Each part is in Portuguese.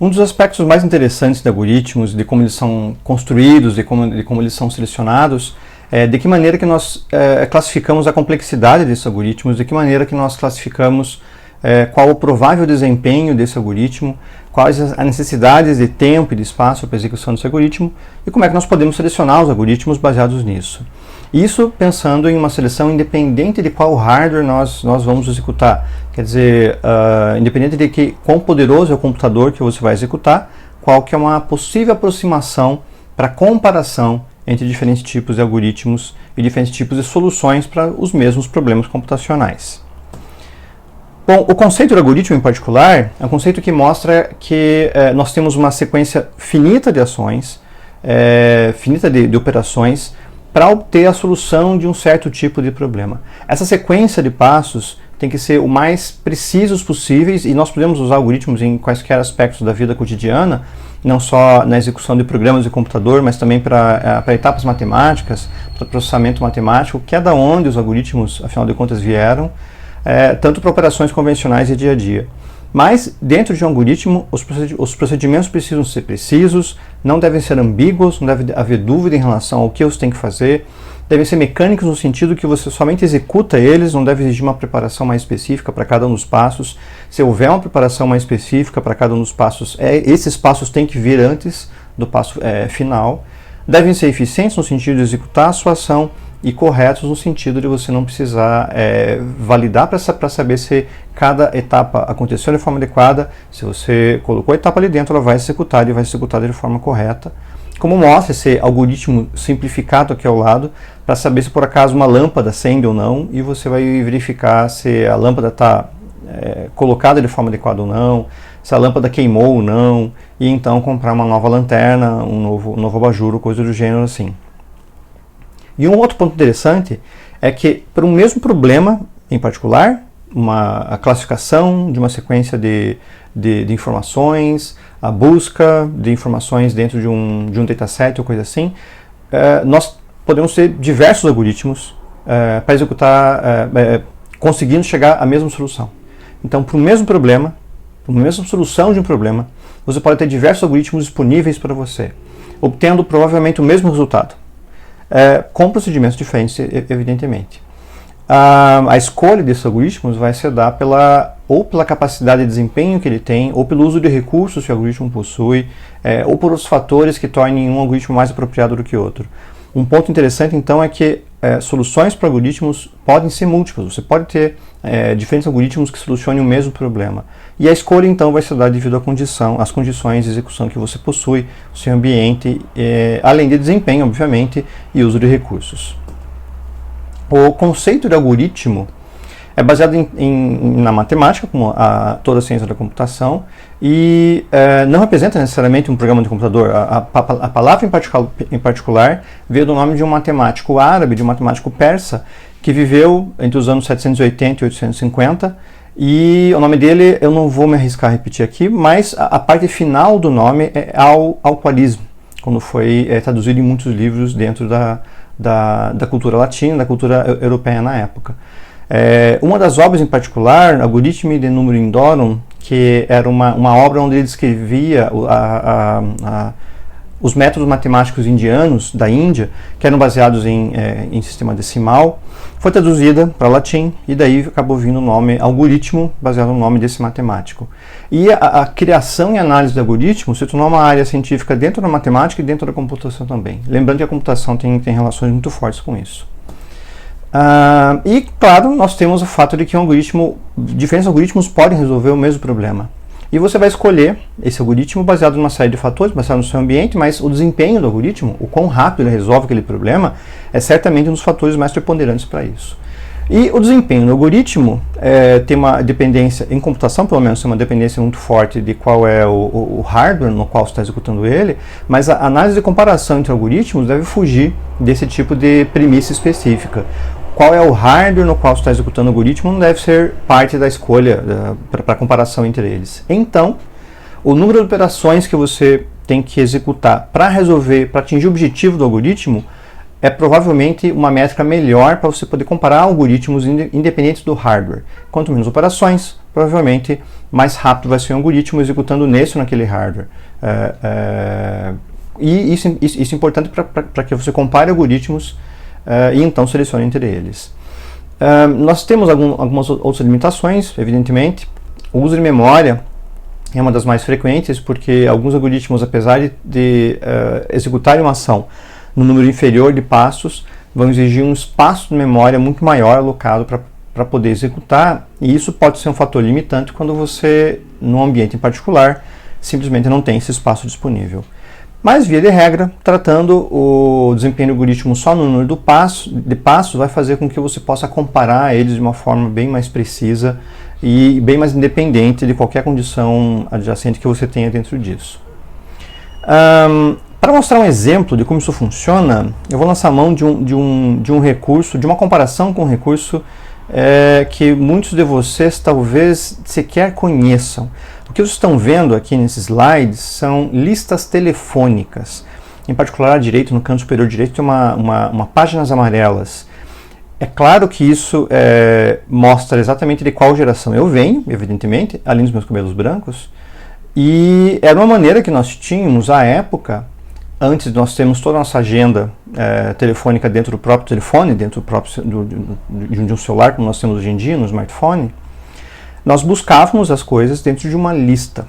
Um dos aspectos mais interessantes de algoritmos, de como eles são construídos, de como eles são selecionados, é de que maneira que nós classificamos a complexidade desses algoritmos, de que maneira que nós classificamos qual o provável desempenho desse algoritmo, quais as necessidades de tempo e de espaço para a execução desse algoritmo e como é que nós podemos selecionar os algoritmos baseados nisso. Isso pensando em uma seleção independente de qual hardware nós vamos executar. Quer dizer, independente de quão poderoso é o computador que você vai executar, qual que é uma possível aproximação para comparação entre diferentes tipos de algoritmos e diferentes tipos de soluções para os mesmos problemas computacionais. Bom, o conceito do algoritmo em particular é um conceito que mostra que nós temos uma sequência finita de ações, finita de operações, para obter a solução de um certo tipo de problema. Essa sequência de passos tem que ser o mais precisos possíveis e nós podemos usar algoritmos em quaisquer aspectos da vida cotidiana, não só na execução de programas de computador, mas também para etapas matemáticas, para processamento matemático, que é da onde os algoritmos, afinal de contas, vieram, tanto para operações convencionais e dia a dia. Mas, dentro de um algoritmo, os procedimentos precisam ser precisos, não devem ser ambíguos, não deve haver dúvida em relação ao que você tem que fazer, devem ser mecânicos no sentido que você somente executa eles, não deve exigir uma preparação mais específica para cada um dos passos. Se houver uma preparação mais específica para cada um dos passos, esses passos têm que vir antes do passo final. Devem ser eficientes no sentido de executar a sua ação e corretos no sentido de você não precisar validar para saber se cada etapa aconteceu de forma adequada. Se você colocou a etapa ali dentro, ela vai executar e vai executar de forma correta. Como mostra esse algoritmo simplificado aqui ao lado, para saber se por acaso uma lâmpada acende ou não, e você vai verificar se a lâmpada está colocada de forma adequada ou não, se a lâmpada queimou ou não, e então comprar uma nova lanterna, um novo abajur, coisa do gênero assim. E um outro ponto interessante é que, para um mesmo problema em particular, a classificação de uma sequência de informações, a busca de informações dentro de um dataset ou coisa assim, nós podemos ter diversos algoritmos para executar, conseguindo chegar à mesma solução. Então, para o mesmo problema, para a mesma solução de um problema, você pode ter diversos algoritmos disponíveis para você, obtendo provavelmente o mesmo resultado. Com procedimentos diferentes, evidentemente. A escolha desses algoritmos vai se dar ou pela capacidade de desempenho que ele tem, ou pelo uso de recursos que o algoritmo possui, ou por outros fatores que tornem um algoritmo mais apropriado do que outro. Um ponto interessante, então, é que soluções para algoritmos podem ser múltiplas. Você pode ter diferentes algoritmos que solucionem o mesmo problema. E a escolha, então, vai se dar devido às condições de execução que você possui, o seu ambiente, além de desempenho, obviamente, e uso de recursos. O conceito de algoritmo é baseado na matemática, como toda a ciência da computação, e não representa necessariamente um programa de computador. A palavra em particular veio do nome de um matemático árabe, de um matemático persa, que viveu entre os anos 780 e 850, e o nome dele eu não vou me arriscar a repetir aqui, mas a parte final do nome é Al-Khwarizm, quando foi traduzido em muitos livros dentro da cultura latina, da cultura europeia na época. Uma das obras em particular, Algoritmi de Numero Indorum, que era uma obra onde ele descrevia os métodos matemáticos indianos da Índia, que eram baseados em sistema decimal, foi traduzida para latim e daí acabou vindo o nome algoritmo, baseado no nome desse matemático. E a criação e análise de algoritmos se tornou uma área científica dentro da matemática e dentro da computação também. Lembrando que a computação tem relações muito fortes com isso. E, claro, nós temos o fato de que diferentes algoritmos podem resolver o mesmo problema. E você vai escolher esse algoritmo baseado numa série de fatores, baseado no seu ambiente, mas o desempenho do algoritmo, o quão rápido ele resolve aquele problema, é certamente um dos fatores mais preponderantes para isso. E o desempenho do algoritmo tem uma dependência, em computação pelo menos, tem uma dependência muito forte de qual é o hardware no qual você está executando ele, mas a análise de comparação entre algoritmos deve fugir desse tipo de premissa específica. Qual é o hardware no qual você está executando o algoritmo não deve ser parte da escolha para comparação entre eles. Então, o número de operações que você tem que executar para atingir o objetivo do algoritmo é provavelmente uma métrica melhor para você poder comparar algoritmos independentes do hardware. Quanto menos operações, provavelmente mais rápido vai ser o algoritmo executando nesse ou naquele hardware. E isso é importante para que você compare algoritmos e então selecione entre eles. Nós temos algumas outras limitações, evidentemente. O uso de memória é uma das mais frequentes, porque alguns algoritmos, apesar de executarem uma ação no número inferior de passos, vão exigir um espaço de memória muito maior alocado para poder executar, e isso pode ser um fator limitante quando você, num ambiente em particular, simplesmente não tem esse espaço disponível. Mas, via de regra, tratando o desempenho do algoritmo só no número de passos vai fazer com que você possa comparar eles de uma forma bem mais precisa e bem mais independente de qualquer condição adjacente que você tenha dentro disso. Para mostrar um exemplo de como isso funciona, eu vou lançar a mão de um recurso, de uma comparação com um recurso que muitos de vocês talvez sequer conheçam. O que vocês estão vendo aqui nesses slides são listas telefônicas. Em particular, à direita, no canto superior direito, tem uma páginas amarelas. É claro que isso mostra exatamente de qual geração eu venho, evidentemente, além dos meus cabelos brancos. E era uma maneira que nós tínhamos à época, antes de nós termos toda a nossa agenda telefônica dentro do próprio telefone, dentro do próprio de um celular, como nós temos hoje em dia, no smartphone. Nós buscávamos as coisas dentro de uma lista.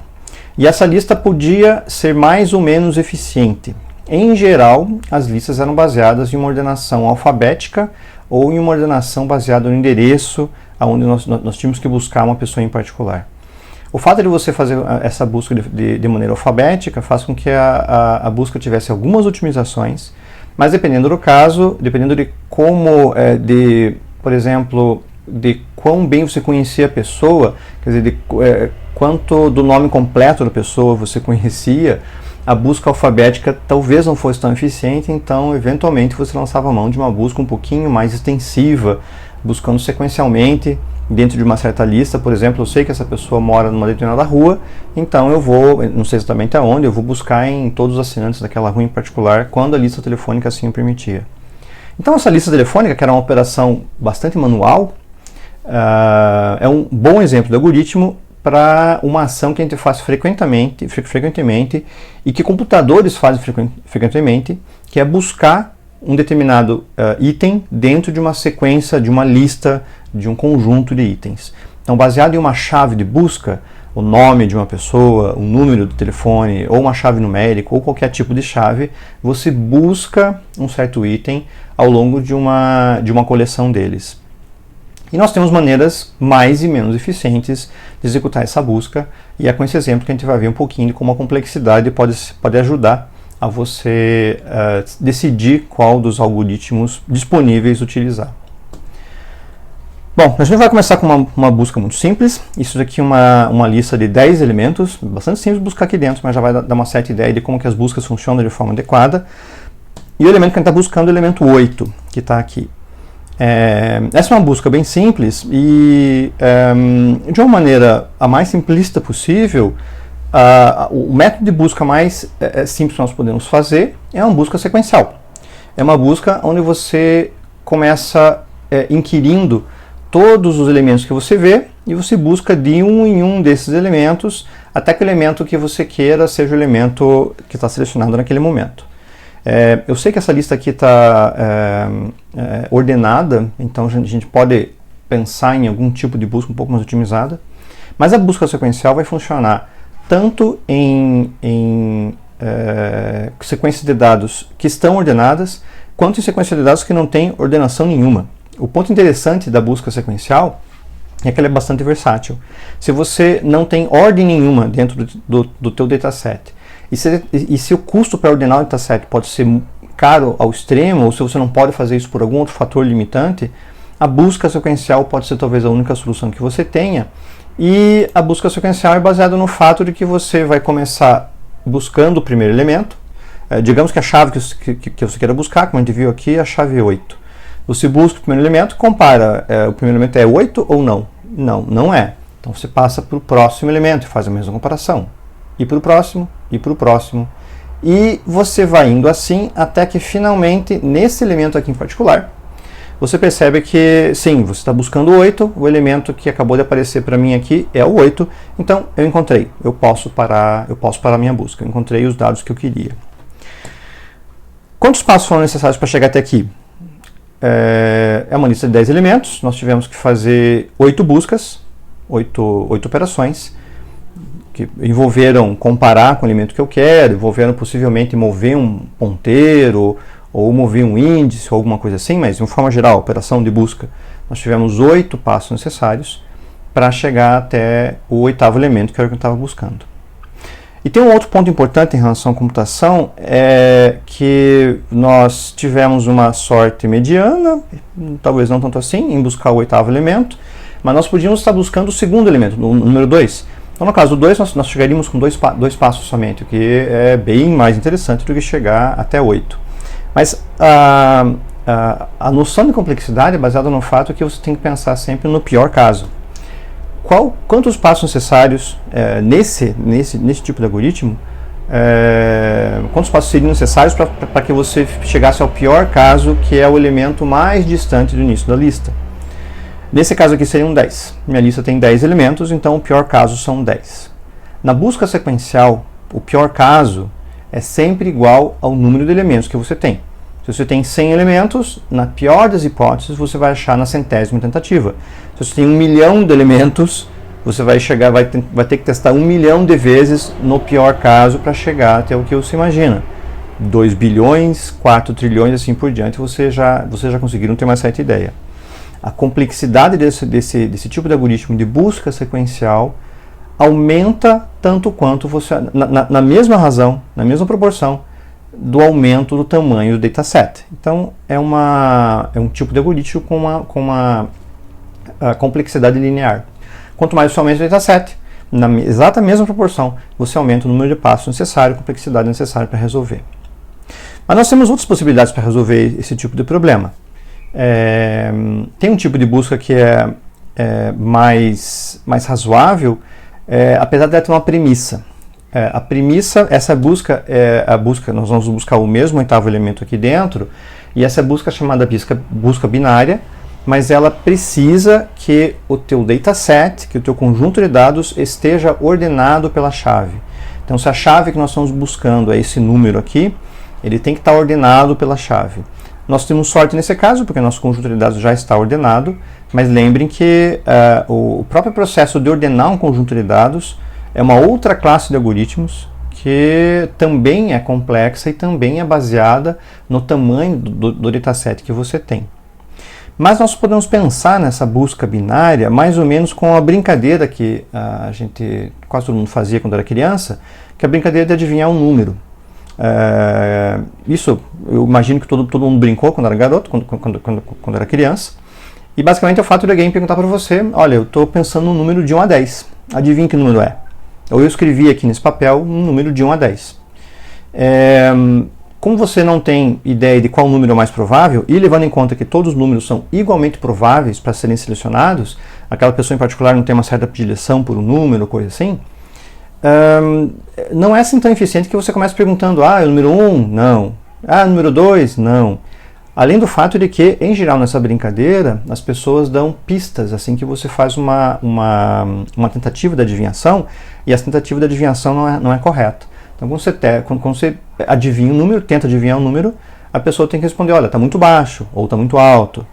E essa lista podia ser mais ou menos eficiente. Em geral, as listas eram baseadas em uma ordenação alfabética ou em uma ordenação baseada no endereço, onde nós tínhamos que buscar uma pessoa em particular. O fato de você fazer essa busca de maneira alfabética faz com que a busca tivesse algumas otimizações, mas dependendo do caso, dependendo de como, por exemplo, de quão bem você conhecia a pessoa, quer dizer, quanto do nome completo da pessoa você conhecia, a busca alfabética talvez não fosse tão eficiente, então eventualmente você lançava a mão de uma busca um pouquinho mais extensiva, buscando sequencialmente dentro de uma certa lista. Por exemplo, eu sei que essa pessoa mora numa determinada rua, então eu vou, não sei exatamente aonde, eu vou buscar em todos os assinantes daquela rua em particular, quando a lista telefônica assim o permitia. Então essa lista telefônica, que era uma operação bastante manual, é um bom exemplo de algoritmo para uma ação que a gente faz frequentemente e que computadores fazem frequentemente, que é buscar um determinado item dentro de uma sequência, de uma lista, de um conjunto de itens. Então, baseado em uma chave de busca, o nome de uma pessoa, o número do telefone, ou uma chave numérica, ou qualquer tipo de chave, você busca um certo item ao longo de uma coleção deles. E nós temos maneiras mais e menos eficientes de executar essa busca, e é com esse exemplo que a gente vai ver um pouquinho de como a complexidade pode ajudar a você decidir qual dos algoritmos disponíveis utilizar. Bom, a gente vai começar com uma busca muito simples. Isso daqui é uma lista de 10 elementos, bastante simples de buscar aqui dentro, mas já vai dar uma certa ideia de como que as buscas funcionam de forma adequada. E o elemento que a gente está buscando é o elemento 8, que está aqui. Essa é uma busca bem simples e, de uma maneira a mais simplista possível, o método de busca mais simples que nós podemos fazer é uma busca sequencial. É uma busca onde você começa inquirindo todos os elementos que você vê e você busca de um em um desses elementos até que o elemento que você queira seja o elemento que está selecionado naquele momento. Eu sei que essa lista aqui está ordenada, então a gente pode pensar em algum tipo de busca um pouco mais otimizada, mas a busca sequencial vai funcionar tanto em sequências de dados que estão ordenadas, quanto em sequências de dados que não têm ordenação nenhuma. O ponto interessante da busca sequencial é que ela é bastante versátil. Se você não tem ordem nenhuma dentro do teu dataset, e se o custo para ordenar o dataset pode ser caro ao extremo, ou se você não pode fazer isso por algum outro fator limitante, a busca sequencial pode ser talvez a única solução que você tenha. E a busca sequencial é baseada no fato de que você vai começar buscando o primeiro elemento. Digamos que a chave que você queira buscar, como a gente viu aqui, é a chave 8. Você busca o primeiro elemento, compara, o primeiro elemento é 8 ou não? Não, não é. Então você passa para o próximo elemento e faz a mesma comparação. E para o próximo, e para o próximo. E você vai indo assim até que finalmente, nesse elemento aqui em particular, você percebe que, sim, você está buscando o 8, o elemento que acabou de aparecer para mim aqui é o 8, então eu encontrei, eu posso parar a minha busca, eu encontrei os dados que eu queria. Quantos passos foram necessários para chegar até aqui? É uma lista de 10 elementos, nós tivemos que fazer 8 buscas, 8 operações, que envolveram comparar com o elemento que eu quero, envolveram possivelmente mover um ponteiro, ou mover um índice, ou alguma coisa assim, mas de uma forma geral, operação de busca, nós tivemos 8 passos necessários para chegar até o 8º elemento, que era o que eu estava buscando. E tem um outro ponto importante em relação à computação, é que nós tivemos uma sorte mediana, talvez não tanto assim, em buscar o 8º elemento, mas nós podíamos estar buscando o segundo elemento, o número 2. Então, no caso do 2, nós chegaríamos com dois passos somente, o que é bem mais interessante do que chegar até 8. Mas a noção de complexidade é baseada no fato que você tem que pensar sempre no pior caso. Quantos passos necessários nesse tipo de algoritmo, quantos passos seriam necessários para que você chegasse ao pior caso, que é o elemento mais distante do início da lista? Nesse caso aqui seriam 10. Minha lista tem 10 elementos, então o pior caso são 10. Na busca sequencial, o pior caso é sempre igual ao número de elementos que você tem. Se você tem 100 elementos, na pior das hipóteses, você vai achar na 100ª tentativa. Se você tem 1 milhão de elementos, você vai ter que testar 1 milhão de vezes no pior caso para chegar até o que você imagina. 2 bilhões, 4 trilhões, assim por diante, vocês já conseguiram ter uma certa ideia. A complexidade desse tipo de algoritmo de busca sequencial aumenta tanto quanto você, na mesma razão, na mesma proporção, do aumento do tamanho do dataset. Então, é um tipo de algoritmo com uma complexidade linear. Quanto mais você aumenta o dataset, na exata mesma proporção, você aumenta o número de passos necessário, a complexidade necessária para resolver. Mas nós temos outras possibilidades para resolver esse tipo de problema. Tem um tipo de busca que é mais razoável, apesar de ter uma premissa. A premissa, essa busca nós vamos buscar o mesmo 8º elemento aqui dentro, e essa busca é chamada busca binária, mas ela precisa que o teu dataset, que o teu conjunto de dados esteja ordenado pela chave. Então, se a chave que nós estamos buscando é esse número aqui, ele tem que estar ordenado pela chave. Nós temos sorte nesse caso, porque nosso conjunto de dados já está ordenado, mas lembrem que o próprio processo de ordenar um conjunto de dados é uma outra classe de algoritmos que também é complexa e também é baseada no tamanho do dataset que você tem. Mas nós podemos pensar nessa busca binária mais ou menos com a brincadeira que quase todo mundo fazia quando era criança, que é a brincadeira de adivinhar um número. Isso eu imagino que todo mundo brincou quando era garoto, quando era criança. E basicamente é o fato de alguém perguntar para você: olha, eu estou pensando num número de 1 a 10. Adivinha que número é? Ou eu escrevi aqui nesse papel um número de 1 a 10. Como você não tem ideia de qual número é o mais provável, e levando em conta que todos os números são igualmente prováveis para serem selecionados, aquela pessoa em particular não tem uma certa predileção por um número, coisa assim, não é assim tão eficiente que você comece perguntando: é o número 1? Não. O número 2? Não. Além do fato de que, em geral, nessa brincadeira, as pessoas dão pistas assim que você faz uma tentativa de adivinhação, e essa tentativa de adivinhação não é correta. Então, quando você adivinha um número, tenta adivinhar um número, a pessoa tem que responder: olha, está muito baixo, ou está muito alto.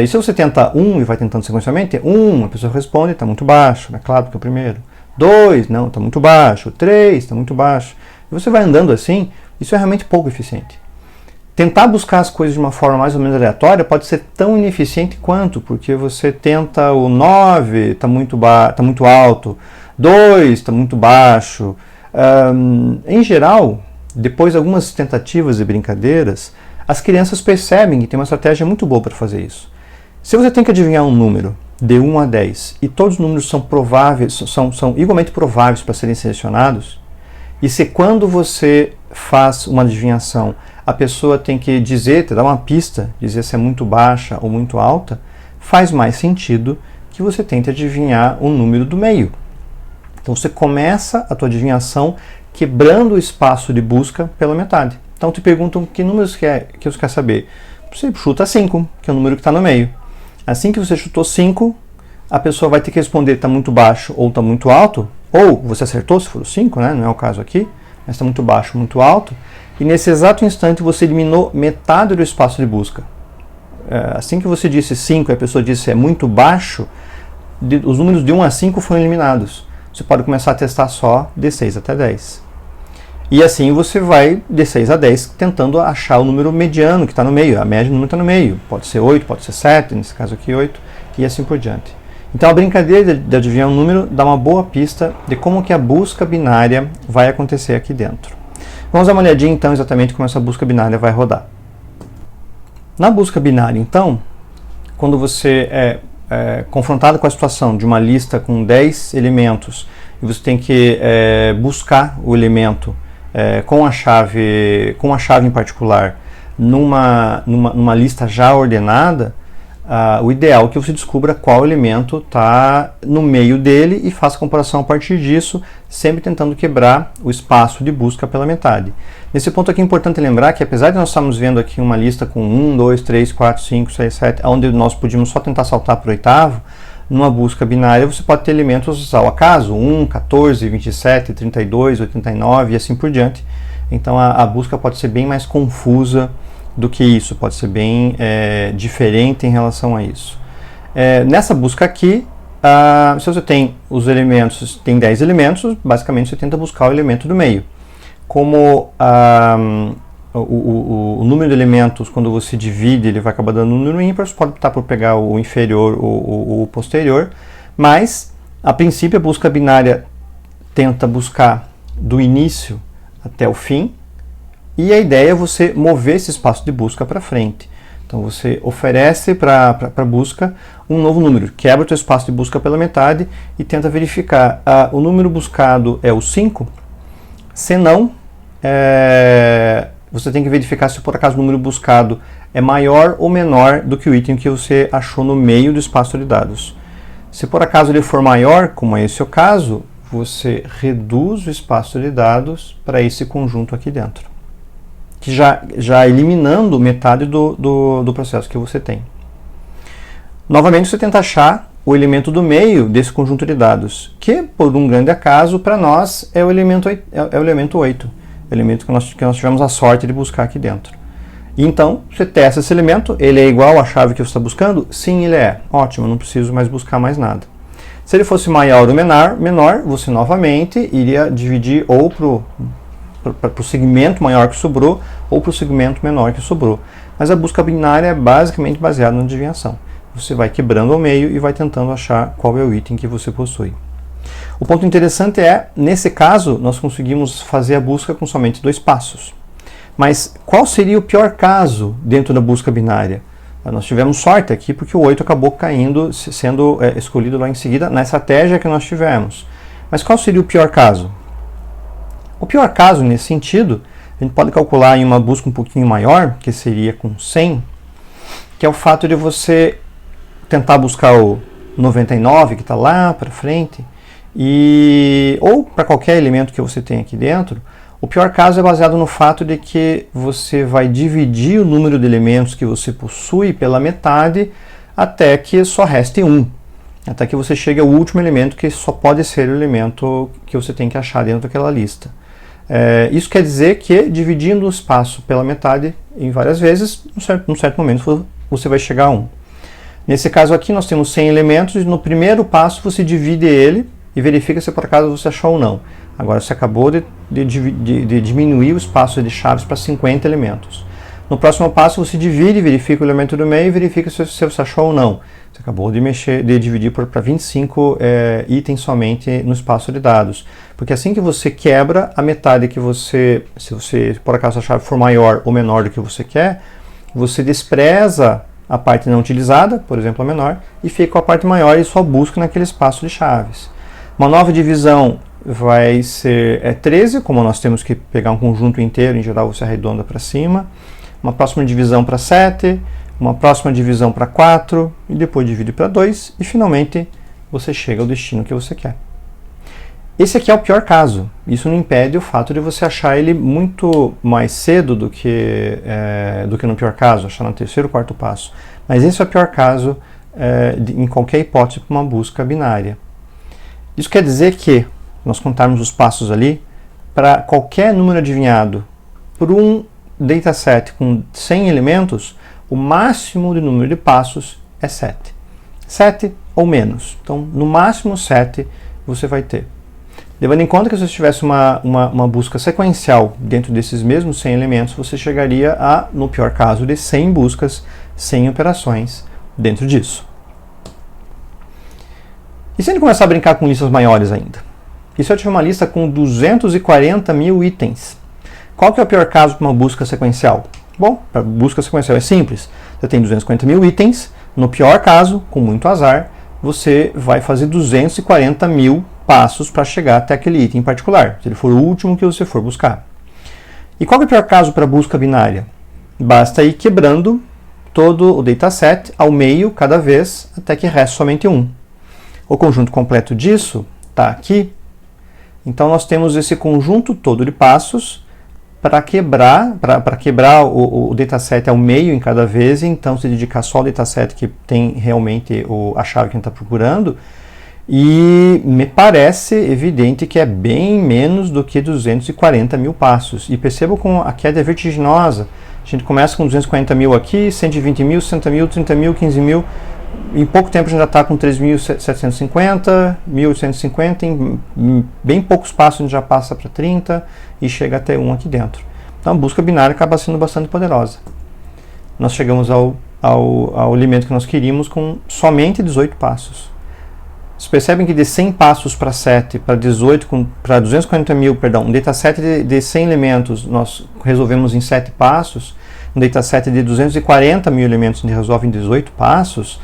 E se você tenta 1 e vai tentando sequencialmente, 1, a pessoa responde: está muito baixo, é claro que é o primeiro. 2, não, está muito baixo. 3, está muito baixo. E você vai andando assim, isso é realmente pouco eficiente. Tentar buscar as coisas de uma forma mais ou menos aleatória pode ser tão ineficiente quanto, porque você tenta o 9, está muito alto, 2, está muito baixo. Em geral, depois de algumas tentativas e brincadeiras, as crianças percebem que tem uma estratégia muito boa para fazer isso. Se você tem que adivinhar um número de 1 a 10 e todos os números são igualmente prováveis para serem selecionados, e se quando você faz uma adivinhação a pessoa tem que te dar uma pista, dizer se é muito baixa ou muito alta, faz mais sentido que você tente adivinhar o número do meio. Então você começa a tua adivinhação quebrando o espaço de busca pela metade. Então te perguntam que números que você quer saber. você chuta 5, que é o número que está no meio. Assim que você chutou 5, a pessoa vai ter que responder está muito baixo ou está muito alto, ou você acertou se for o 5, né? Não é o caso aqui, mas está muito baixo, muito alto, e nesse exato instante você eliminou metade do espaço de busca. Assim que você disse 5 e a pessoa disse é muito baixo, os números de 1 a 5 foram eliminados. Você pode começar a testar só de 6 até 10. E assim você vai de 6 a 10 tentando achar o número mediano que está no meio, a média do número está no meio. Pode ser 8, pode ser 7, nesse caso aqui 8, e assim por diante. Então a brincadeira de adivinhar um número dá uma boa pista de como que a busca binária vai acontecer aqui dentro. Vamos dar uma olhadinha então exatamente como essa busca binária vai rodar. Na busca binária então, quando você é confrontado com a situação de uma lista com 10 elementos e você tem que buscar o elemento com a chave em particular numa lista já ordenada, o ideal é que você descubra qual elemento está no meio dele e faça a comparação a partir disso, sempre tentando quebrar o espaço de busca pela metade. Nesse ponto aqui é importante lembrar que apesar de nós estarmos vendo aqui uma lista com 1, 2, 3, 4, 5, 6, 7, onde nós podíamos só tentar saltar para o oitavo, numa busca binária você pode ter elementos ao acaso, 1, 14, 27, 32, 89 e assim por diante. Então a busca pode ser bem mais confusa do que isso, pode ser bem diferente em relação a isso. Nessa busca aqui, se você tem os elementos, tem 10 elementos, basicamente você tenta buscar o elemento do meio. Como o número de elementos, quando você divide, ele vai acabar dando um número ímpar, você pode optar por pegar o inferior ou o posterior, mas, a princípio, a busca binária tenta buscar do início até o fim, e a ideia é você mover esse espaço de busca para frente. Então você oferece para a busca um novo número, quebra o seu espaço de busca pela metade e tenta verificar o número buscado é o 5, se não, você tem que verificar se por acaso o número buscado é maior ou menor do que o item que você achou no meio do espaço de dados. Se por acaso ele for maior, como é esse o caso, você reduz o espaço de dados para esse conjunto aqui dentro, que já eliminando metade do processo que você tem. Novamente você tenta achar o elemento do meio desse conjunto de dados, que por um grande acaso para nós é o elemento 8, o elemento que nós tivemos a sorte de buscar aqui dentro. E então você testa esse elemento, ele é igual à chave que você está buscando? Sim, ele é. Ótimo, não preciso mais buscar mais nada. Se ele fosse maior ou menor, você novamente iria dividir ou para o segmento maior que sobrou ou para o segmento menor que sobrou. Mas a busca binária é basicamente baseada na adivinhação. Você vai quebrando ao meio e vai tentando achar qual é o item que você possui. O ponto interessante é, nesse caso, nós conseguimos fazer a busca com somente 2 passos. Mas qual seria o pior caso dentro da busca binária? Nós tivemos sorte aqui porque o 8 acabou caindo, sendo escolhido lá em seguida na estratégia que nós tivemos. Mas qual seria o pior caso? O pior caso, nesse sentido, a gente pode calcular em uma busca um pouquinho maior, que seria com 100, que é o fato de você tentar buscar o 99, que está lá para frente, ou para qualquer elemento que você tem aqui dentro. O pior caso é baseado no fato de que você vai dividir o número de elementos que você possui pela metade até que só reste 1. Até que você chegue ao último elemento, que só pode ser o elemento que você tem que achar dentro daquela lista. Isso quer dizer que, dividindo o espaço pela metade em várias vezes, num certo momento você vai chegar a 1. Nesse caso aqui nós temos 100 elementos e no primeiro passo você divide ele e verifica se por acaso você achou ou não. Agora você acabou de diminuir o espaço de chaves para 50 elementos. No próximo passo você divide, verifica o elemento do meio e verifica se você achou ou não. Você acabou de dividir para 25 itens somente no espaço de dados. Porque assim que você quebra a metade que se você por acaso a chave for maior ou menor do que você quer, você despreza a parte não utilizada, por exemplo a menor, e fica com a parte maior e só busca naquele espaço de chaves. Uma nova divisão vai ser 13, como nós temos que pegar um conjunto inteiro, em geral você arredonda para cima. Uma próxima divisão para 7, uma próxima divisão para 4, e depois divide para 2, e finalmente você chega ao destino que você quer. Esse aqui é o pior caso. Isso não impede o fato de você achar ele muito mais cedo do que no pior caso, achar no terceiro ou quarto passo. Mas esse é o pior caso em qualquer hipótese para uma busca binária. Isso quer dizer que, nós contarmos os passos ali, para qualquer número adivinhado por um dataset com 100 elementos, o máximo de número de passos é 7. 7 ou menos. Então, no máximo 7 você vai ter. Levando em conta que se você tivesse uma busca sequencial dentro desses mesmos 100 elementos, você chegaria a, no pior caso, de 100 buscas, 100 operações dentro disso. E se a gente começar a brincar com listas maiores ainda? E se eu tiver uma lista com 240 mil itens? Qual que é o pior caso para uma busca sequencial? Bom, para busca sequencial é simples. Você tem 240 mil itens, no pior caso, com muito azar, você vai fazer 240 mil passos para chegar até aquele item em particular, se ele for o último que você for buscar. E qual que é o pior caso para busca binária? Basta ir quebrando todo o dataset ao meio cada vez, até que reste somente um. O conjunto completo disso está aqui. Então nós temos esse conjunto todo de passos para quebrar o dataset ao meio em cada vez, e então se dedicar só ao dataset que tem realmente a chave que a gente está procurando. E me parece evidente que é bem menos do que 240 mil passos. E perceba como a queda é vertiginosa. A gente começa com 240 mil aqui, 120 mil, 60 mil, 30 mil, 15 mil. Em pouco tempo a gente já está com 3.750, 1.850, em bem poucos passos a gente já passa para 30 e chega até 1 aqui dentro. Então a busca binária acaba sendo bastante poderosa. Nós chegamos ao elemento que nós queríamos com somente 18 passos. Vocês percebem que de 100 passos para 7, para 18, para 240 mil, perdão, um dataset de 100 elementos nós resolvemos em 7 passos, um dataset de 240 mil elementos a gente resolve em 18 passos,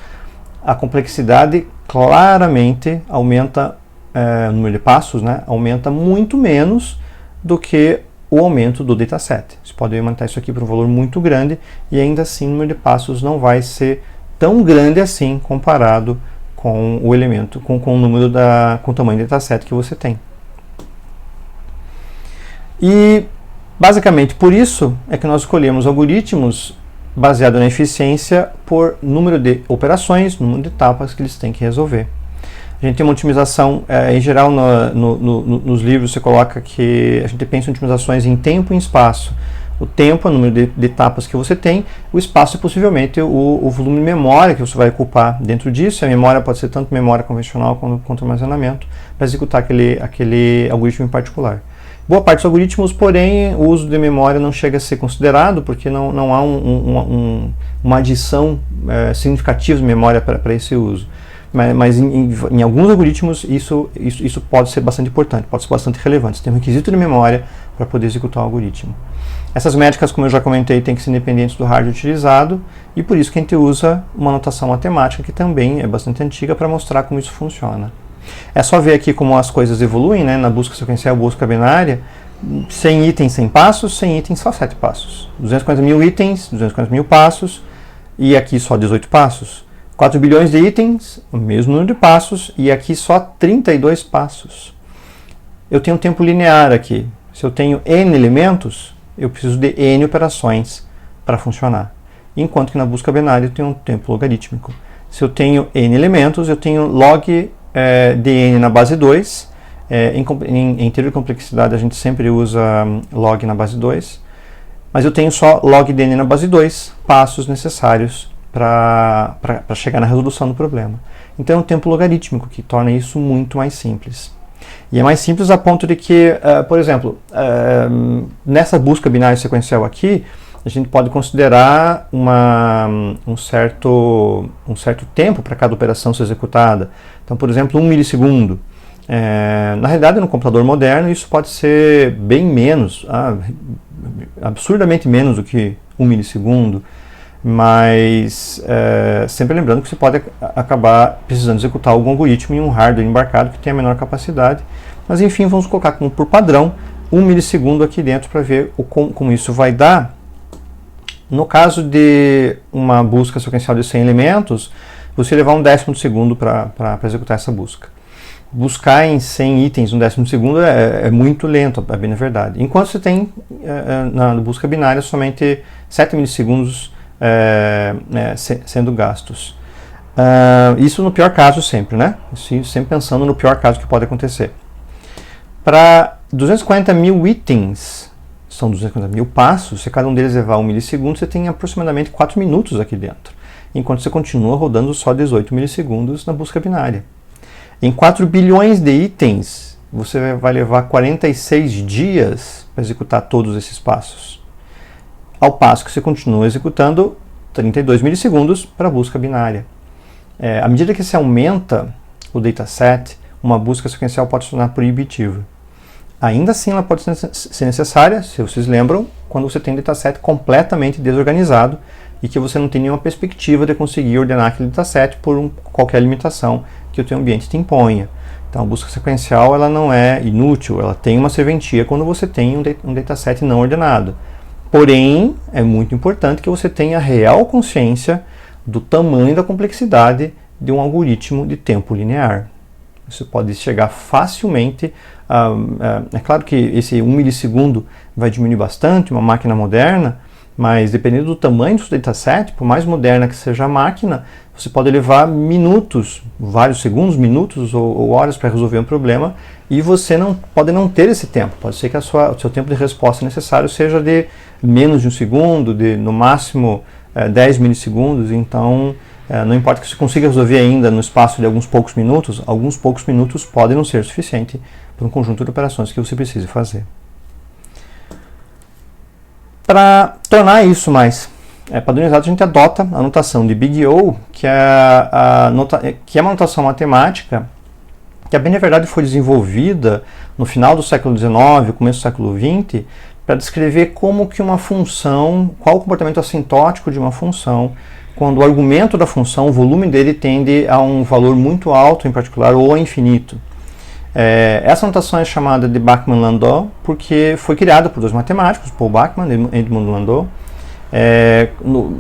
a complexidade claramente aumenta, o número de passos, né, aumenta muito menos do que o aumento do dataset. Você pode aumentar isso aqui para um valor muito grande e ainda assim o número de passos não vai ser tão grande assim comparado com o elemento, com o número com o tamanho do dataset que você tem. E basicamente por isso é que nós escolhemos algoritmos baseado na eficiência por número de operações, número de etapas que eles têm que resolver. A gente tem uma otimização, em geral nos livros você coloca que a gente pensa em otimizações em tempo e em espaço. O tempo é o número de etapas que você tem, o espaço é possivelmente o volume de memória que você vai ocupar dentro disso. A memória pode ser tanto memória convencional quanto armazenamento para executar aquele algoritmo em particular. Boa parte dos algoritmos, porém, o uso de memória não chega a ser considerado porque não há uma adição significativa de memória para esse uso. Mas em alguns algoritmos isso pode ser bastante importante, pode ser bastante relevante. Você tem um requisito de memória para poder executar o algoritmo. Essas métricas, como eu já comentei, têm que ser independentes do hardware utilizado e por isso que a gente usa uma notação matemática que também é bastante antiga para mostrar como isso funciona. É só ver aqui como as coisas evoluem, né? Na busca sequencial, busca binária, 100 itens, 100 passos, 100 itens, só 7 passos. 240 mil itens, 240 mil passos, e aqui só 18 passos. 4 bilhões de itens, o mesmo número de passos, e aqui só 32 passos. Eu tenho um tempo linear aqui. Se eu tenho n elementos, eu preciso de n operações para funcionar. Enquanto que na busca binária eu tenho um tempo logarítmico. Se eu tenho n elementos, eu tenho log de n na base 2. Em teoria de complexidade a gente sempre usa log na base 2. Mas eu tenho só log de n na base 2 passos necessários para chegar na resolução do problema. Então é um tempo logarítmico que torna isso muito mais simples. E é mais simples a ponto de que, por exemplo, nessa busca binária sequencial aqui, a gente pode considerar um certo tempo para cada operação ser executada. Então, por exemplo, 1 milissegundo. Na realidade, no computador moderno, isso pode ser bem menos, absurdamente menos do que 1 milissegundo. Mas sempre lembrando que você pode acabar precisando executar algum algoritmo em um hardware embarcado que tenha menor capacidade. Mas enfim, vamos colocar como por padrão 1 milissegundo aqui dentro para ver como isso vai dar. No caso de uma busca sequencial de 100 elementos, você levar 1/10 de segundo para executar essa busca. buscar em 100 itens no 10º é muito lento, é bem a verdade. Enquanto você tem na busca binária somente 7 milissegundos sendo gastos. Isso no pior caso sempre, né? Sempre pensando no pior caso que pode acontecer. Para 240 mil itens, são 250 mil passos, se cada um deles levar 1 milissegundo, você tem aproximadamente 4 minutos aqui dentro, enquanto você continua rodando só 18 milissegundos na busca binária. Em 4 bilhões de itens, você vai levar 46 dias para executar todos esses passos, ao passo que você continua executando 32 milissegundos para a busca binária. À medida que você aumenta o dataset, uma busca sequencial pode se tornar proibitiva. Ainda assim, ela pode ser necessária, se vocês lembram, quando você tem um dataset completamente desorganizado e que você não tem nenhuma perspectiva de conseguir ordenar aquele dataset por qualquer limitação que o teu ambiente te imponha. Então, a busca sequencial ela não é inútil, ela tem uma serventia quando você tem um dataset não ordenado. Porém, é muito importante que você tenha real consciência do tamanho e da complexidade de um algoritmo de tempo linear. Você pode chegar facilmente, é claro que esse 1 milissegundo vai diminuir bastante, uma máquina moderna, mas dependendo do tamanho do seu dataset, por mais moderna que seja a máquina, você pode levar minutos, vários segundos, minutos ou horas para resolver um problema, e você pode não ter esse tempo. Pode ser que o seu tempo de resposta necessário seja de menos de 1 segundo, de no máximo 10 milissegundos, então não importa que você consiga resolver ainda no espaço de alguns poucos minutos podem não ser suficiente para um conjunto de operações que você precise fazer. Para tornar isso mais padronizado, a gente adota a notação de Big O, que é uma notação matemática que, bem na verdade, foi desenvolvida no final do século XIX, começo do século XX, para descrever como que uma função, qual o comportamento assintótico de uma função, quando o argumento da função, o volume dele tende a um valor muito alto, em particular, ou a infinito. Essa notação é chamada de Bachmann-Landau porque foi criada por dois matemáticos, Paul Bachmann e Edmund Landau,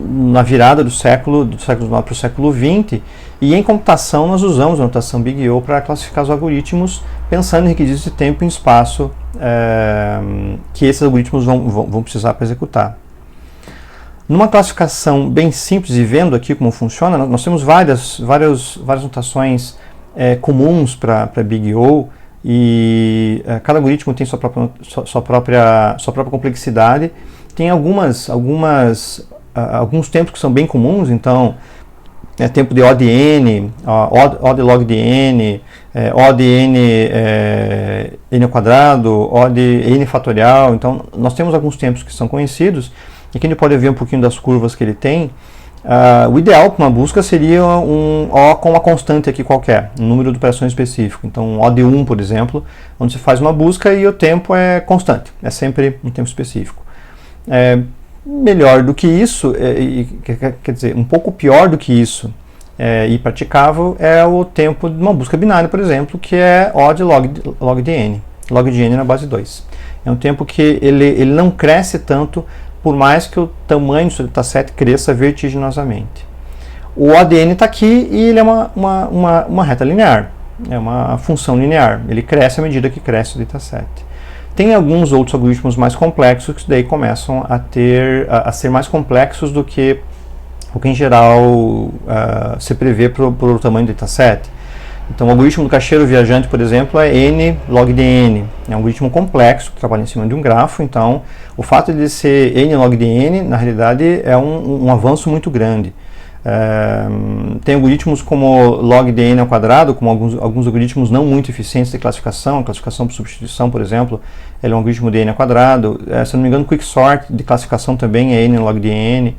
na virada do século XIX para o século XX, e em computação nós usamos a notação Big O para classificar os algoritmos pensando em requisitos de tempo e espaço que esses algoritmos vão precisar para executar. Numa classificação bem simples e vendo aqui como funciona, nós temos várias notações comuns para Big O, e cada algoritmo tem sua própria complexidade. Tem alguns tempos que são bem comuns, então tempo de O de n, O de log de n, O de n, n ao quadrado, O de n fatorial. Então nós temos alguns tempos que são conhecidos, e aqui a gente pode ver um pouquinho das curvas que ele tem. O ideal para uma busca seria um O com uma constante aqui qualquer, um número de operações específico. Então, um O de 1, por exemplo, onde você faz uma busca e o tempo é constante, é sempre um tempo específico. Melhor do que isso, quer dizer, um pouco pior do que isso e praticável é o tempo de uma busca binária, por exemplo, que é O de log de n, log de n na base 2. É um tempo que ele não cresce tanto, por mais que o tamanho do seu dataset cresça vertiginosamente. O O de n está aqui e ele é uma reta linear, é uma função linear, ele cresce à medida que cresce o dataset. Tem alguns outros algoritmos mais complexos que daí começam a ser mais complexos do que o que em geral se prevê para o tamanho do dataset. Então, o algoritmo do caixeiro viajante, por exemplo, é n log de n. É um algoritmo complexo que trabalha em cima de um grafo. Então, o fato de ser n log de n, na realidade, é um avanço muito grande. Tem algoritmos como log de n ao quadrado, como alguns algoritmos não muito eficientes de classificação. A classificação por substituição, por exemplo, ele é um algoritmo de n ao quadrado. Se não me engano, quicksort de classificação também é n log de n.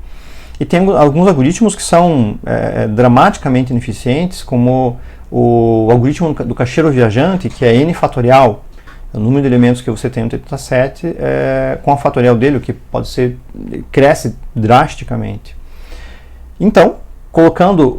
E tem alguns algoritmos que são dramaticamente ineficientes, como o algoritmo do caixeiro viajante, que é n fatorial, o número de elementos que você tem no dataset, com a fatorial dele, o que cresce drasticamente. Então, colocando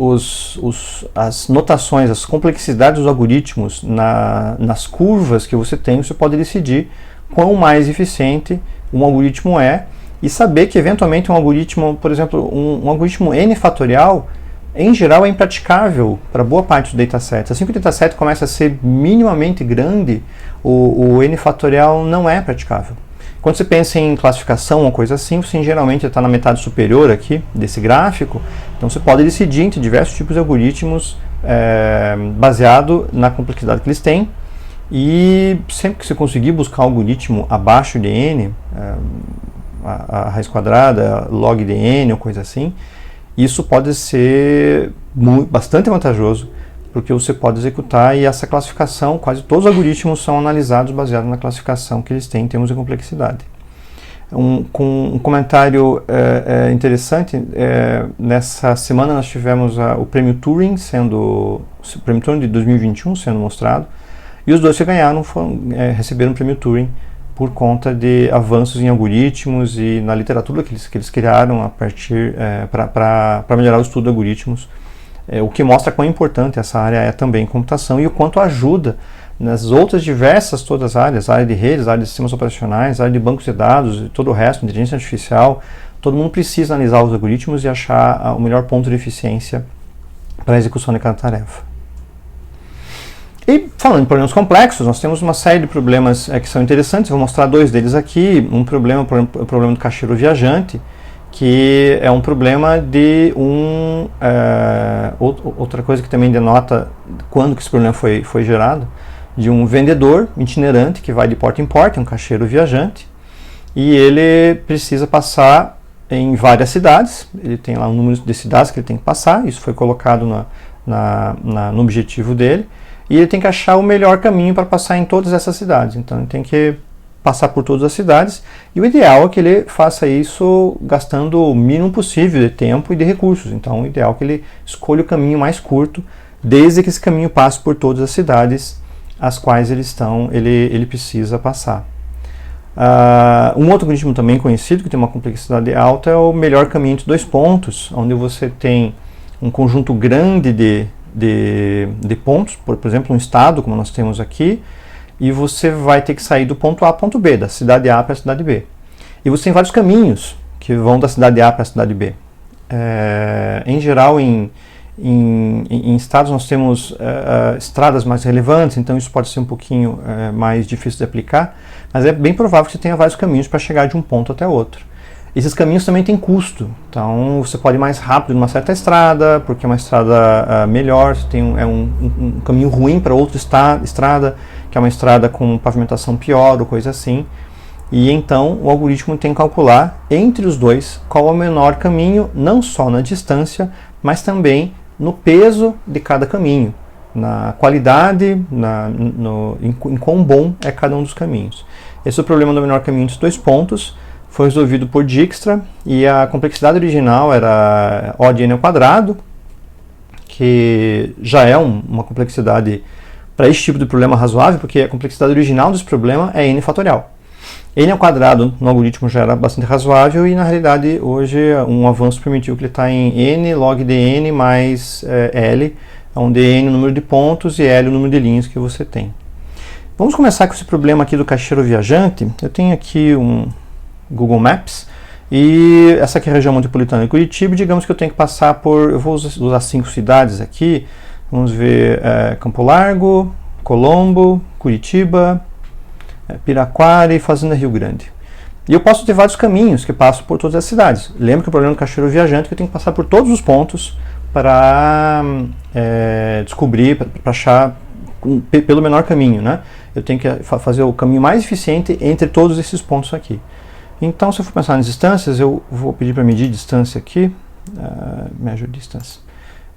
as notações, as complexidades dos algoritmos nas curvas que você tem, você pode decidir quão mais eficiente um algoritmo é, e saber que eventualmente um algoritmo, por exemplo, um algoritmo n fatorial em geral é impraticável para boa parte dos datasets. Assim que o dataset começa a ser minimamente grande, o N fatorial não é praticável. Quando você pensa em classificação ou coisa assim, você geralmente está na metade superior aqui desse gráfico, então você pode decidir entre diversos tipos de algoritmos baseado na complexidade que eles têm, e sempre que você conseguir buscar um algoritmo abaixo de N, a raiz quadrada, log de N ou coisa assim, isso pode ser bastante vantajoso, porque você pode executar, e essa classificação, quase todos os algoritmos são analisados baseados na classificação que eles têm em termos de complexidade. Com um comentário interessante, nessa semana nós tivemos o prêmio Turing de 2021 sendo mostrado, e os dois que ganharam receberam o prêmio Turing por conta de avanços em algoritmos e na literatura que eles criaram a partir para melhorar o estudo de algoritmos, o que mostra quão importante essa área é também em computação e o quanto ajuda nas outras diversas todas as áreas, área de redes, área de sistemas operacionais, área de bancos de dados e todo o resto, inteligência artificial. Todo mundo precisa analisar os algoritmos e achar o melhor ponto de eficiência para a execução de cada tarefa. E falando em problemas complexos, nós temos uma série de problemas que são interessantes. Vou mostrar dois deles aqui. Um problema é o problema do caixeiro viajante, que é um problema de outra coisa que também denota quando que esse problema foi gerado, de um vendedor itinerante que vai de porta em porta, um caixeiro viajante, e ele precisa passar em várias cidades. Ele tem lá um número de cidades que ele tem que passar, isso foi colocado no objetivo dele, e ele tem que achar o melhor caminho para passar em todas essas cidades. Então ele tem que passar por todas as cidades, e o ideal é que ele faça isso gastando o mínimo possível de tempo e de recursos. Então o ideal é que ele escolha o caminho mais curto, desde que esse caminho passe por todas as cidades as quais ele precisa passar. Um outro algoritmo também conhecido, que tem uma complexidade alta, é o melhor caminho entre dois pontos, onde você tem um conjunto grande de pontos, por exemplo um estado, como nós temos aqui, e você vai ter que sair do ponto A ao ponto B, da cidade A para a cidade B. E você tem vários caminhos que vão da cidade A para a cidade B. Em geral, em estados nós temos estradas mais relevantes, então isso pode ser um pouquinho mais difícil de aplicar, mas é bem provável que você tenha vários caminhos para chegar de um ponto até outro. Esses caminhos também têm custo, então você pode ir mais rápido numa certa estrada, porque é uma estrada melhor, você tem um caminho ruim para outra estrada, que é uma estrada com pavimentação pior ou coisa assim, e então o algoritmo tem que calcular entre os dois qual é o menor caminho, não só na distância, mas também no peso de cada caminho, na qualidade, em quão bom é cada um dos caminhos. Esse é o problema do menor caminho entre os dois pontos. Foi resolvido por Dijkstra, e a complexidade original era O de n ao quadrado, que já é uma complexidade para esse tipo de problema razoável, porque a complexidade original desse problema é n fatorial. N ao quadrado no algoritmo já era bastante razoável, e na realidade hoje um avanço permitiu que ele está em n log de n mais L, onde n é o número de pontos e L é o número de linhas que você tem. Vamos começar com esse problema aqui do caixeiro viajante. Eu tenho aqui um Google Maps, e essa aqui é a região metropolitana de Curitiba. Digamos que eu tenho que passar eu vou usar 5 cidades aqui. Vamos ver Campo Largo, Colombo, Curitiba, Piraquara e Fazenda Rio Grande. E eu posso ter vários caminhos que passam por todas as cidades. Lembra que o problema do caixeiro viajante é que eu tenho que passar por todos os pontos para descobrir, para achar pelo menor caminho, né? Eu tenho que fazer o caminho mais eficiente entre todos esses pontos aqui. Então, se eu for pensar nas distâncias, eu vou pedir para medir distância aqui, measure distance.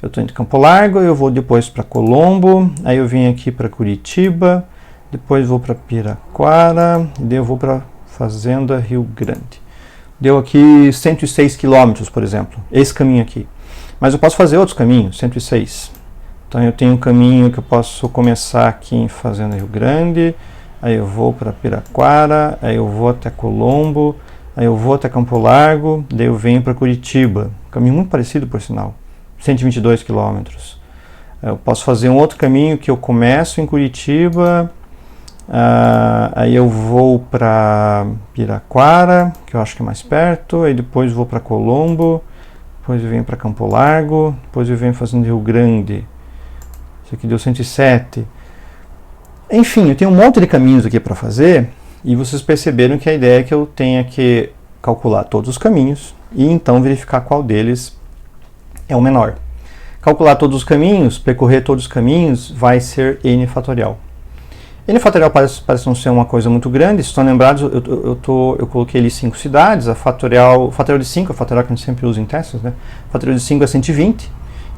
Eu estou entre Campo Largo, eu vou depois para Colombo, aí eu vim aqui para Curitiba, depois vou para Piraquara, e daí eu vou para Fazenda Rio Grande. Deu aqui 106 quilômetros, por exemplo, esse caminho aqui. Mas eu posso fazer outros caminhos, 106. Então eu tenho um caminho que eu posso começar aqui em Fazenda Rio Grande, aí eu vou para Piraquara, aí eu vou até Colombo, aí eu vou até Campo Largo, daí eu venho para Curitiba. Caminho muito parecido, por sinal, 122 quilômetros. Eu posso fazer um outro caminho que eu começo em Curitiba, aí eu vou para Piraquara, que eu acho que é mais perto, aí depois vou para Colombo, depois eu venho para Campo Largo, depois eu venho fazendo Rio Grande. Isso aqui deu 107. Enfim, eu tenho um monte de caminhos aqui para fazer, e vocês perceberam que a ideia é que eu tenha que calcular todos os caminhos e então verificar qual deles é o menor. Calcular todos os caminhos, percorrer todos os caminhos, vai ser n fatorial. N fatorial parece não ser uma coisa muito grande. Se estão lembrados, eu coloquei ali 5 cidades. O fatorial de 5 é o fatorial que a gente sempre usa em testes, né? O fatorial de 5 é 120.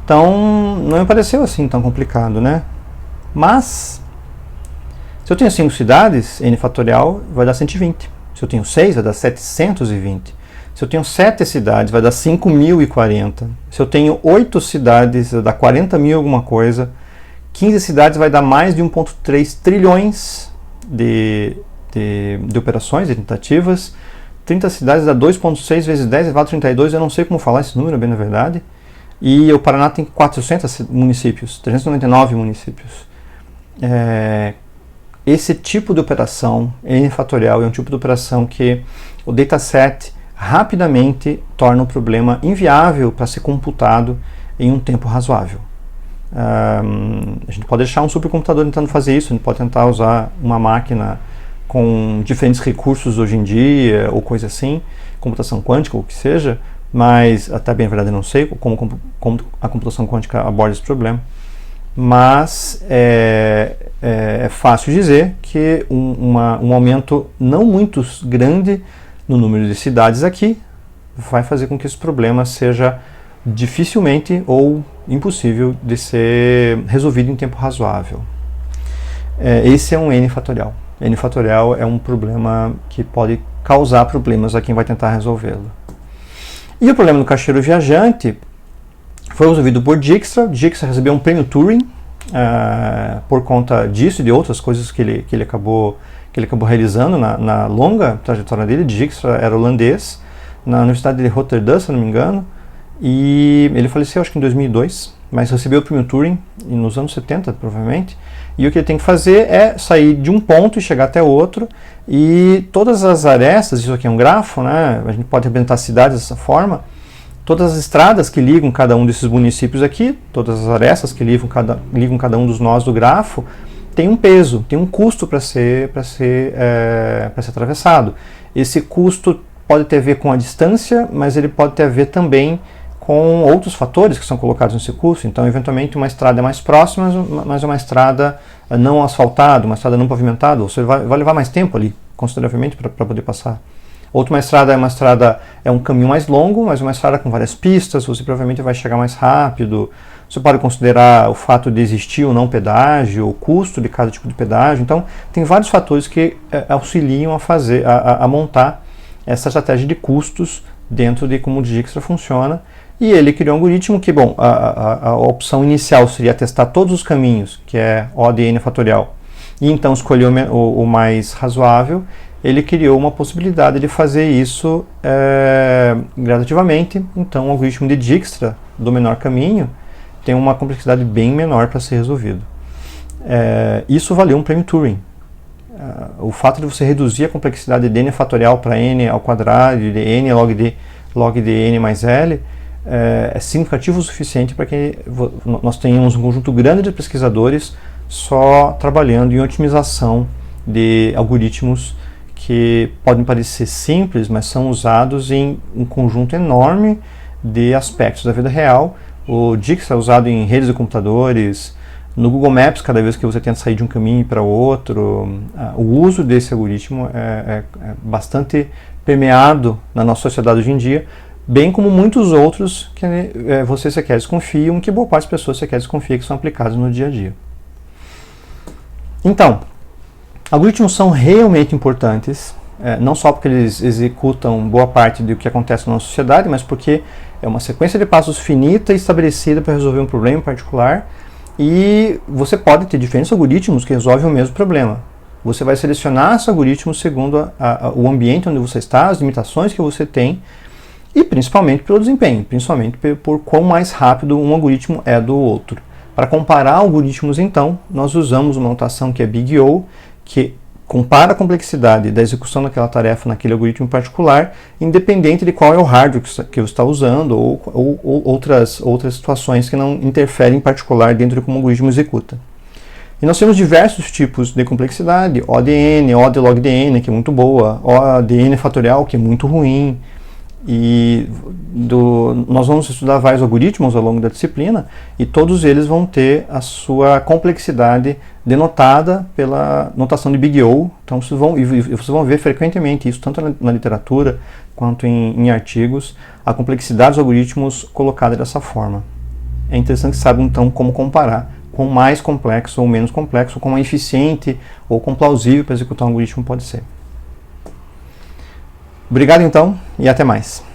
Então, não me pareceu assim tão complicado, né? Mas, se eu tenho 5 cidades, n fatorial vai dar 120. Se eu tenho 6, vai dar 720. Se eu tenho 7 cidades, vai dar 5.040. Se eu tenho 8 cidades, vai dar 40.000 alguma coisa. 15 cidades vai dar mais de 1,3 trilhões de operações, de tentativas. 30 cidades dá 2,6 vezes 10 elevado a 32. Eu não sei como falar esse número, bem na verdade. E o Paraná tem 400 municípios, 399 municípios. Esse tipo de operação, n fatorial, é um tipo de operação que o dataset rapidamente torna o problema inviável para ser computado em um tempo razoável. A gente pode deixar um supercomputador tentando fazer isso, a gente pode tentar usar uma máquina com diferentes recursos hoje em dia, ou coisa assim, computação quântica, ou o que seja, mas até bem a verdade eu não sei como a computação quântica aborda esse problema. Mas é fácil dizer que um aumento não muito grande no número de cidades aqui vai fazer com que esse problema seja dificilmente ou impossível de ser resolvido em tempo razoável. Esse é um n fatorial. N fatorial é um problema que pode causar problemas a quem vai tentar resolvê-lo. E o problema do caixeiro viajante foi resolvido por Dijkstra. Dijkstra recebeu um prêmio Turing por conta disso e de outras coisas que ele acabou realizando na longa trajetória dele. Dijkstra era holandês, na Universidade de Rotterdam, se não me engano, e ele faleceu acho que em 2002, mas recebeu o prêmio Turing nos anos 70, provavelmente. E o que ele tem que fazer é sair de um ponto e chegar até outro, e todas as arestas, isso aqui é um grafo, né? A gente pode representar cidades dessa forma. Todas as estradas que ligam cada um desses municípios aqui, todas as arestas que ligam cada um dos nós do grafo, tem um peso, tem um custo para ser atravessado. Esse custo pode ter a ver com a distância, mas ele pode ter a ver também com outros fatores que são colocados nesse custo. Então, eventualmente, uma estrada é mais próxima, mas uma estrada não asfaltada, uma estrada não pavimentada, ou seja, vai levar mais tempo ali, consideravelmente, para poder passar. Outra estrada é um caminho mais longo, mas uma estrada com várias pistas, você provavelmente vai chegar mais rápido. Você pode considerar o fato de existir ou não pedágio, o custo de cada tipo de pedágio. Então, tem vários fatores que auxiliam a montar essa estratégia de custos dentro de como o Dijkstra funciona. E ele criou um algoritmo que, bom, a opção inicial seria testar todos os caminhos, que é O de n fatorial, e então escolheu o mais razoável. Ele criou uma possibilidade de fazer isso gradativamente. Então, o algoritmo de Dijkstra, do menor caminho, tem uma complexidade bem menor para ser resolvido. Isso valeu um prêmio Turing. O fato de você reduzir a complexidade de n fatorial para n ao quadrado, de n log de n mais l, é significativo o suficiente para que nós tenhamos um conjunto grande de pesquisadores só trabalhando em otimização de algoritmos que podem parecer simples, mas são usados em um conjunto enorme de aspectos da vida real. O Dijkstra é usado em redes de computadores, no Google Maps, cada vez que você tenta sair de um caminho para outro. O uso desse algoritmo é bastante permeado na nossa sociedade hoje em dia, bem como muitos outros que você sequer desconfia, que boa parte das pessoas sequer desconfia que são aplicados no dia a dia. Então, algoritmos são realmente importantes, não só porque eles executam boa parte do que acontece na nossa sociedade, mas porque é uma sequência de passos finita e estabelecida para resolver um problema em particular, e você pode ter diferentes algoritmos que resolvem o mesmo problema. Você vai selecionar esse algoritmo segundo o ambiente onde você está, as limitações que você tem, e principalmente pelo desempenho, principalmente por quão mais rápido um algoritmo é do outro. Para comparar algoritmos, então, nós usamos uma notação que é Big O, que compara a complexidade da execução daquela tarefa naquele algoritmo em particular, independente de qual é o hardware que você está usando ou outras situações que não interferem em particular dentro de como o algoritmo executa. E nós temos diversos tipos de complexidade, ODN, OD-log-DN, que é muito boa, ODN fatorial, que é muito ruim, e nós vamos estudar vários algoritmos ao longo da disciplina e todos eles vão ter a sua complexidade denotada pela notação de Big O. Então vocês vão ver frequentemente isso, tanto na literatura quanto em artigos, a complexidade dos algoritmos colocada dessa forma. É interessante saber então como comparar com mais complexo ou menos complexo, com mais eficiente ou com plausível para executar um algoritmo pode ser. Obrigado então e até mais.